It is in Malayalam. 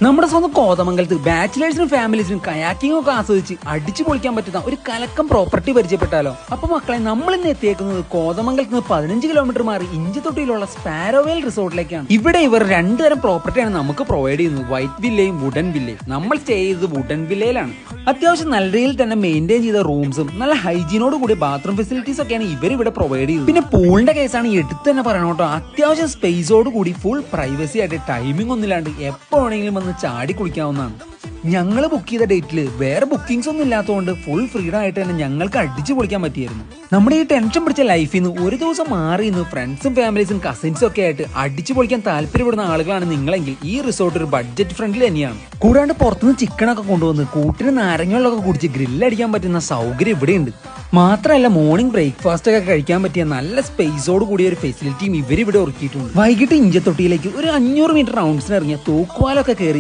നമ്മുടെ സ്വന്തം കോതമംഗലത്ത് ബാച്ചിലേഴ്സിനും ഫാമിലീസിനും കയാക്കിംഗ് ഒക്കെ ആസ്വദിച്ച് അടിച്ചു പൊളിക്കാൻ പറ്റുന്ന ഒരു കലക്കം പ്രോപ്പർട്ടി പരിചയപ്പെട്ടാലോ? അപ്പൊ മക്കളെ, നമ്മൾ ഇന്ന് എത്തിയേക്കുന്നത് കോതമംഗലത്ത് നിന്ന് 15 കിലോമീറ്റർ മാറി ഇഞ്ചത്തൊട്ടിയിലുള്ള സ്പാരോവേൽ റിസോർട്ടിലേക്കാണ്. ഇവിടെ ഇവർ രണ്ടുതരം പ്രോപ്പർട്ടിയാണ് നമുക്ക് പ്രൊവൈഡ് ചെയ്യുന്നത്, വൈറ്റ് വില്ലയും വുഡൻ വില്ലയും. നമ്മൾ സ്റ്റേ ചെയ്തത് വുഡൻ വില്ലയിലാണ്. അത്യാവശ്യം നല്ല രീതിയിൽ തന്നെ മെയിൻറ്റെയിൻ ചെയ്ത റൂംസും നല്ല ഹൈജീനോട് കൂടി ബാത്റൂം ഫെസിലിറ്റീസ് ഒക്കെയാണ് ഇവർ ഇവിടെ പ്രൊവൈഡ് ചെയ്യുന്നത്. പിന്നെ പൂളിന്റെ കേസാണ് എടുത്ത് തന്നെ പറയണം കേട്ടോ. അത്യാവശ്യം സ്പേസോട് കൂടി ഫുൾ പ്രൈവസി ആയിട്ട് ടൈമിംഗ് ഒന്നുമില്ലാണ്ട് എപ്പോ വേണമെങ്കിലും വന്ന് ചാടി കുളിക്കാവുന്നതാണ്. ഞങ്ങൾ ബുക്ക് ചെയ്ത ഡേറ്റിൽ വേറെ ബുക്കിംഗ്സ് ഒന്നും ഇല്ലാത്തതുകൊണ്ട് ഫുൾ ഫ്രീഡം ആയിട്ട് തന്നെ ഞങ്ങൾക്ക് അടിച്ചു പൊളിക്കാൻ പറ്റിയായിരുന്നു. നമ്മുടെ ഈ ടെൻഷൻ പിടിച്ച ലൈഫിൽ നിന്ന് ഒരു ദിവസം മാറി നിന്ന് ഫ്രണ്ട്സും ഫാമിലീസും കസിൻസും ഒക്കെ ആയിട്ട് അടിച്ചു പൊളിക്കാൻ താല്പര്യപ്പെടുന്ന ആളുകളാണ് നിങ്ങളെങ്കിൽ ഈ റിസോർട്ട് ഒരു ബഡ്ജറ്റ് ഫ്രണ്ട്ലി തന്നെയാണ്. കൂടാണ്ട് പുറത്തുനിന്ന് ചിക്കനൊക്കെ കൊണ്ടുവന്ന് കൂട്ടിന് നാരങ്ങകളൊക്കെ കുടിച്ച് ഗ്രില്ലടിക്കാൻ പറ്റുന്ന സൗകര്യം ഇവിടെയുണ്ട്. മാത്രമല്ല, മോർണിംഗ് ബ്രേക്ക്ഫാസ്റ്റ് ഒക്കെ കഴിക്കാൻ പറ്റിയ നല്ല സ്പേസോട് കൂടിയ ഒരു ഫെസിലിറ്റിയും ഇവരിവിടെ ഒരുക്കിയിട്ടുണ്ട്. വൈകിട്ട് ഇഞ്ചത്തൊട്ടിയിലേക്ക് ഒരു 500 മീറ്റർ റൗണ്ട്സിന് ഇറങ്ങിയ തൂക്കുവാലൊക്കെ കയറി